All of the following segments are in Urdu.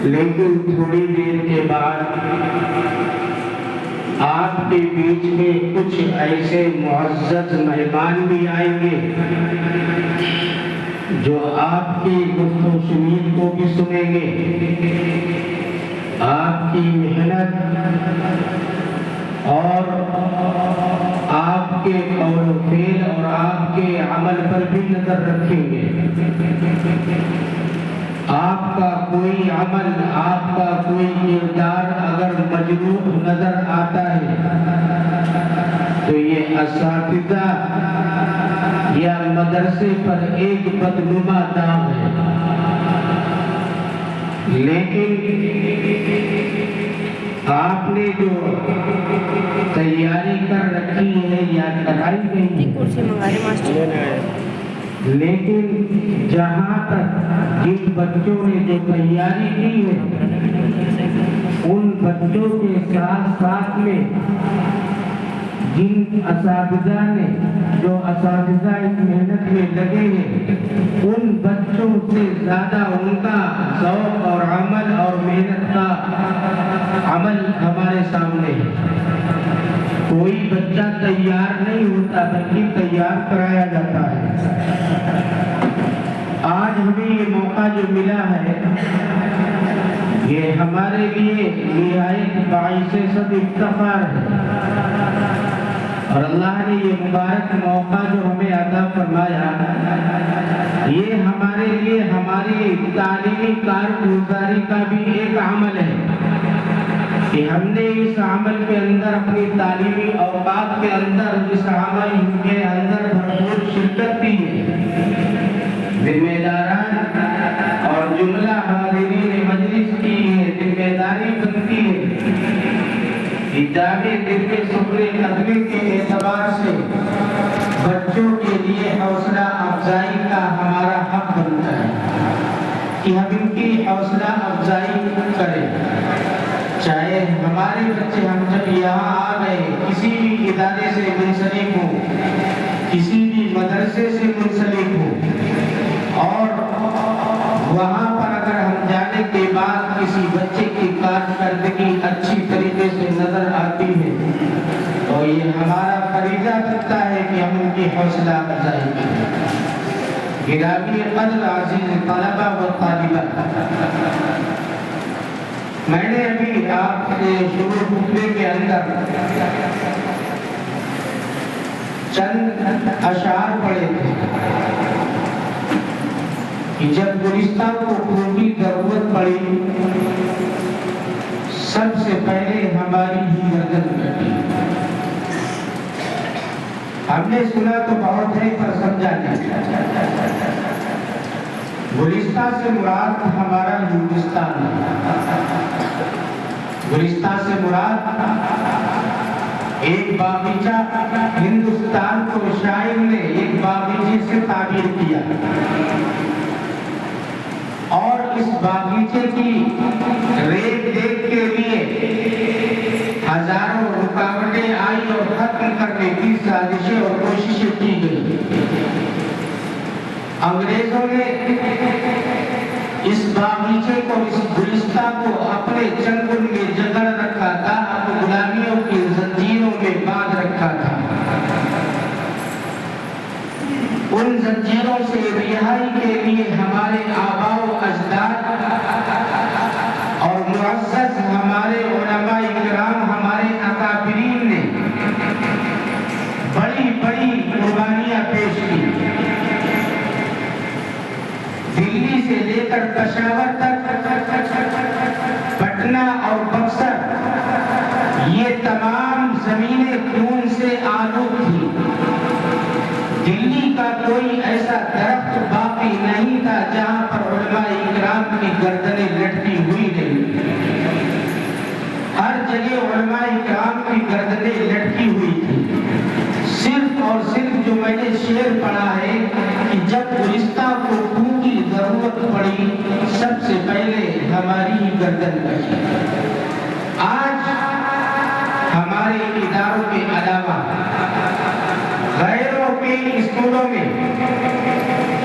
لیکن تھوڑی دیر کے بعد آپ کے بیچ میں کچھ ایسے معزز مہمان بھی آئیں گے جو آپ کی گفت و شنید کو بھی سنیں گے، آپ کی محنت اور آپ کے قول و فعل اور آپ کے عمل پر بھی نظر رکھیں گے۔ آپ کا کوئی عمل، آپ کا کوئی کردار اگر مجروح نظر آتا ہے تو یہ اساتذہ یا مدرسے پر ایک بدنما داغ ہے۔ لیکن آپ نے جو تیاری کر رکھی ہے یا کرائی گئی ہے، لیکن جہاں تک جن بچوں نے جو تیاری کی ہے ان بچوں کے ساتھ ساتھ میں جن اساتذہ نے جو اساتذہ اس محنت میں لگے ہیں ان بچوں سے زیادہ ان کا ذوق اور عمل اور محنت کا عمل ہمارے سامنے ہے۔ کوئی بچہ تیار نہیں ہوتا بلکہ تیار کرایا جاتا ہے۔ آج ہمیں یہ موقع جو ملا ہے یہ ہمارے لیے نہایت باعث صد افتخار ہے، اور اللہ نے یہ مبارک موقع جو ہمیں عطا فرمایا یہ ہمارے لیے ہماری تعلیمی کارگزاری کا بھی ایک عمل ہے کہ ہم نے اس عمل کے اندر اپنی تعلیمی اوقات کے اندر اس عمل کے اندر بھرپور شرکت کی ہے۔ ذمہ داران اور جملہ حاضرین مجلس کی یہ ذمہ داری بنتی ہے کہ دعوے دل کے سپرے قدمی کے اعتبار سے بچوں کے لیے حوصلہ افزائی کا ہمارا حق بنتا ہے کہ ہم ان کی حوصلہ افزائی کریں۔ چاہے ہمارے بچے ہم جب یہاں آ گئے کسی بھی ادارے سے منسلک ہو، کسی بھی مدرسے سے منسلک ہو، اور وہاں پر اگر ہم جانے کے بعد کسی بچے کی کارکردگی اچھی طریقے سے نظر آتی ہے تو یہ ہمارا فریضہ بنتا ہے کہ ہم ان کی حوصلہ افزائی کریں۔ گرامی قدر عزیز طلبہ و طالبات، میں نے ابھی آپ سے شروع خطبے کے اندر چند اشعار پڑھے تھے کہ جب گلستان کو خون کی ضرورت پڑی سب سے پہلے ہماری ہی گردن کٹی۔ ہم نے سنا تو بہت ہے پر سمجھا نہیں۔ گلستان سے مراد ہمارا ہندوستان ہے۔ گلستان سے مراد ایک باغیچہ، ہندوستان کو شاعر نے ایک باغیچے سے تعبیر کیا، اور اس باغیچے کی ریکھ دیکھ کے لیے ہزاروں رکاوٹیں آئی اور ختم کرنے کی سازشیں اور کوششیں کی گئی۔ انگریزوں نے اس باغیچے کو، اس گلستان کو اپنے چنگل میں جکڑ رکھا تھا، اب غلامیوں کی زنجیروں میں باندھ رکھا تھا۔ ان زنجیروں سے رہائی کے لیے ہمارے آباء و اجداد اور معزز ہمارے علماء کرام، ہمارے اکابرین نے بڑی بڑی قربانیاں پیش کی۔ دلی سے لے کر پشاور تک، پٹنہ اور بکسر، یہ تمام زمینیں خون سے آلود تھی۔ دلی کا کوئی ایسا درخت باقی نہیں تھا جہاں پر علماء اکرام کی گردنیں لٹکی ہوئی نہیں۔ ہر جگہ علماء اکرام کی گردنیں لٹکی ہوئی تھی۔ صرف اور صرف جو میں نے شعر پڑھا ہے کہ جب گلستان کو خون کی ضرورت پڑی سب سے پہلے ہماری ہی گردن کٹی۔ آج ہمارے اداروں کے علاوہ غیروں کے اسکولوں میں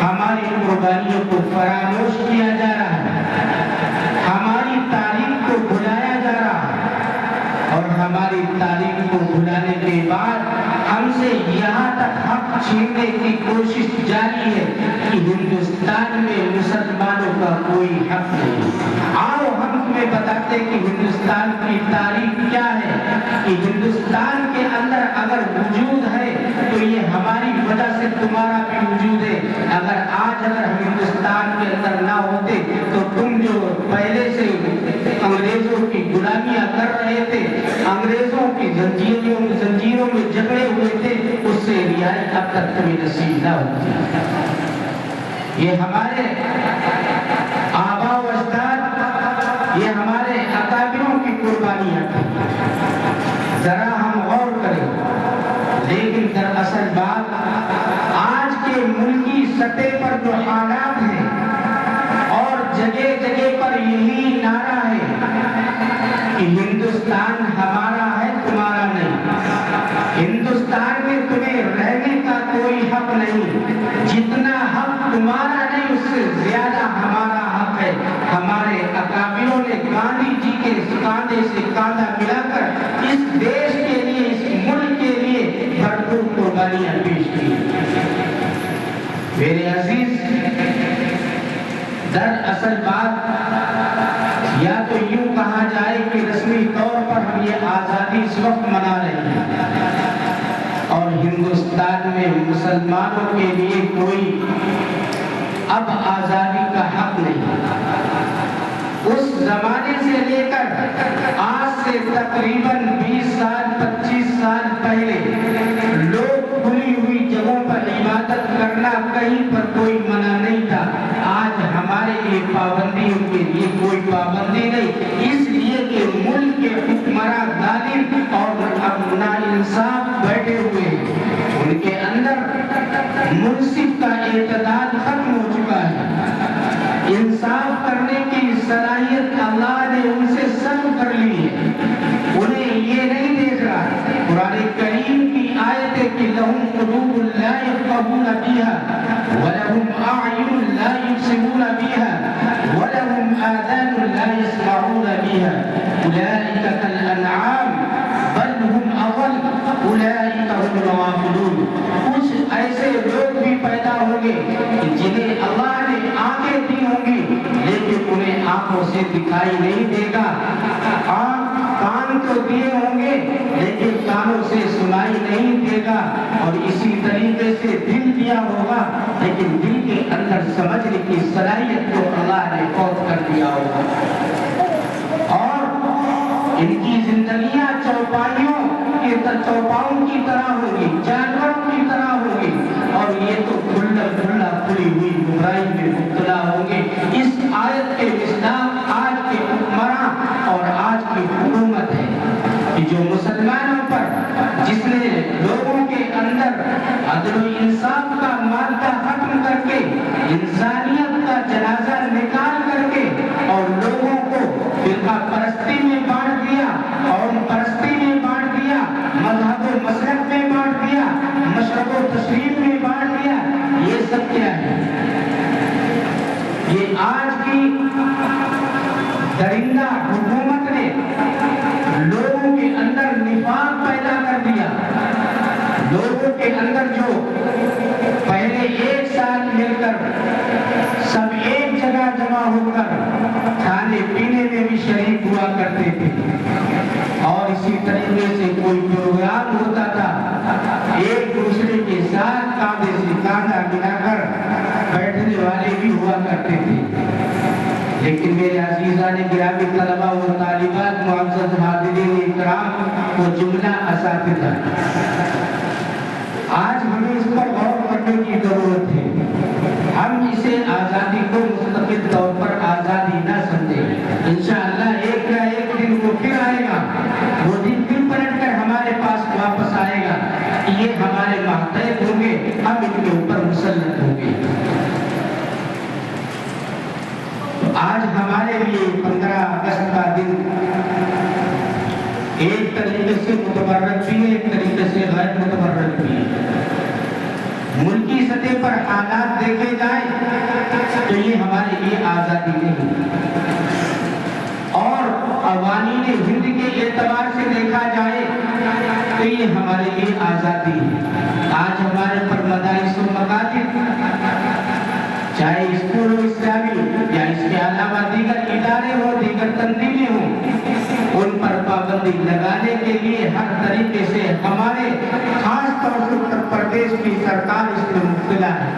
ہماری قربانیوں کو فراموش کیا سے یہاں تک حق چھیننے کی کوشش جاری ہے کہ ہندوستان میں مسلمانوں کا کوئی حق نہیں۔ آؤ ہم تمہیں بتاتے کہ ہندوستان کی تاریخ کیا ہے، کہ ہندوستان کے اندر اگر وجود ہے تو یہ ہماری وجہ سے تمہارا بھی وجود ہے۔ اگر ہم ہندوستان کے اندر نہ ہوتے تو تم جو پہلے سے انگریزوں کی غلامیاں کر رہے تھے، انگریزوں کی زنجیروں میں جکڑے ہوئے تھے، اس سے رہائی اب تک تمہیں نصیب نہ ہوتی۔ یہ ہمارے آباء و اجداد، یہ ہمارے اکابروں کی قربانیاں تھیں۔ ذرا ہم غور کریں، لیکن دراصل بات آج کے ملکی سطح پر جو حالات ہیں اور جگہ جگہ پر یہی نعرہ ہے کہ ہندوستان ہمارا ہے، تمہارا نہیں۔ ہندوستان میں تمہیں رہنے کا کوئی حق نہیں، جتنا حق تمہارا نہیں اس سے زیادہ ہمارا حق ہے۔ ہمارے اکابروں نے گاندھی جی کے کاندھے سے کاندھا ملا کر اس دیش کے لیے، اس ملک کے لیے بھرپور قربانیاں پیش کی۔ میرے عزیز، دراصل بات یا تو یوں کہا جائے کہ رسمی طور پر ہم یہ آزادی اس وقت منا رہے ہیں اور ہندوستان میں مسلمانوں کے لیے کوئی اب آزادی کا حق نہیں۔ اس زمانے سے لے کر آج سے تقریباً 20 سال 25 سال پہلے لوگ کھلی ہوئی جگہوں پر عبادت کرنا کہیں پر کوئی منع نہیں تھا۔ آج ہمارے لیے پابندیوں کے لیے کوئی پابندی نہیں، اس لیے کہ ملک کے حکمراں ظالم اور ناانصاف بیٹھے ہوئے ہیں۔ ان کے اندر منصف کا اعتدال ختم ہو چکا ہے۔ انصاف کرنے کی صلاحیت اللہ نے ان سے سلب کر لی ہے۔ انہیں یہ نہیں دیکھ رہا۔ قرآن کریم کی آیت ہے کہ لہم قلوب لا یفقہون بہا ولہم اعین لا یبصرون بہا ولہم آذان لا یسمعون بہا اولئک کالانعام بل ہم اضل اولئک هم الغافلون۔ کچھ ایسے لوگ بھی پیدا ہوں گے جنہیں اللہ نے آنکھیں دی ہوں گی لیکن انہیں آنکھوں سے دکھائی نہیں دے گا، کان تو دیے ہوں گے لیکن کانوں سے سنائی نہیں دے گا، اور اسی طریقے سے دل دیا ہوگا لیکن دل کے اندر سمجھنے کی صلاحیت کو اللہ نے فوت کر دیا ہوگا، اور ان کی زندگیاں چوپاؤں کی طرح ہوگی، جانوروں کی طرح ہوگی، اور یہ تو کھلی ہوئی گمراہی میں مبتلا ہوں گے۔ اس آیت کے مصداق آج کے حکمراں اور آج کی حکومت ہے کہ جو مسلمانوں پر، جس نے لوگوں کے اندر عدل و انصاف کا مادہ ختم کر کے، انسانیت کا جنازہ نکال کر کے اور لوگوں کو فرقہ پرستی میں بانٹ دیا، قوم پرستی میں بانٹ دیا، مذہب و مسلک میں بانٹ دیا، مشرق و تشریف میں بانٹ دیا۔ یہ سب کیا ہے؟ یہ آج کی درندہ حکومت نے لوگوں کے اندر نفاق پیدا کر دیا۔ لوگوں کے اندر جو پہلے ایک ساتھ مل کر سب ایک جگہ جمع ہو کر کھانے پینے میں بھی شریک ہوا کرتے تھے، اور اسی طریقے سے کوئی پروگرام ہوتا تھا ایک دوسرے کے ساتھ کاندھے سے کاندھا ملا کر بیٹھنے والے بھی ہوا کرتے تھے۔ لیکن میرے عزیزان گرامی طلبہ و طالبات، معزز حاضرین اکرام و جملہ اساتذہ، آج ہمیں اس پر غور کرنے کی ضرورت ہے۔ ہم اسے آزادی کو مستقل طور پر آزادی نہ سمجھیں۔ انشاءاللہ ایک نہ ایک دن وہ پھر آئے گا، وہ دن پھر پلٹ کر ہمارے پاس واپس آئے گا، یہ ہمارے ماتحت ہوں گے، ہم ان کے اوپر مسلط ہوں گے۔ آج ہمارے لیے 15 اگست کا دن ایک طریقے سے متبرک بھی ہے، ایک طریقے سے غیر متبرک بھی ہے۔ ملکی سطح پر حالات دیکھے جائیں تو یہ ہمارے لیے آزادی نہیں، اور قوانین ہند کے اعتبار سے دیکھا جائے تو یہ لیے ہمارے لیے آزادی ہے۔ آج ہمارے پر مدارس و مکاتب، چاہے اسکول ہو اسلامی یا اس کے علاوہ دیگر ادارے ہو، دیگر تنظیمیں ہوں، ان پر پابندی لگانے کے لیے ہر طریقے سے ہمارے خاص طور سے اتر پردیش کی سرکار اس میں مبتلا ہے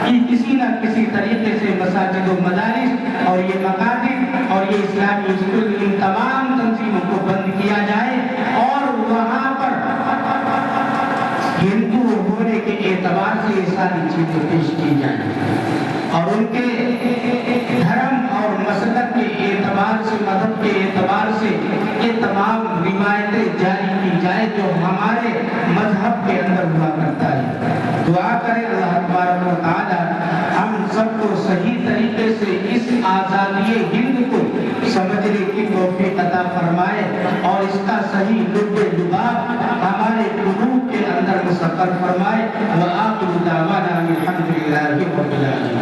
کہ کسی نہ کسی طریقے سے مساجد و مدارس اور یہ مکاتب اور یہ اسلامی اسکول، ان تمام تنظیموں کو بند کیا جائے اور وہاں پر ہندو ہونے کے اعتبار سے یہ ساری چیزیں پیش کی جائیں اور ان کے دھرم اور مسلک کے اعتبار سے، مذہب کے اعتبار سے یہ تمام روایتیں جاری کی جائے جو ہمارے مذہب کے اندر ہوا کرتا ہے۔ دعا کریں اللہ تبارک و تعالی ہم سب کو صحیح طریقے سے اس آزادی ہند کو سمجھنے کی توفیق عطا فرمائے اور اس کا صحیح لب لباب ہمارے قلوب کے اندر مسطر فرمائے۔ وآخر دعوانا الحمد للہ رب العالمین۔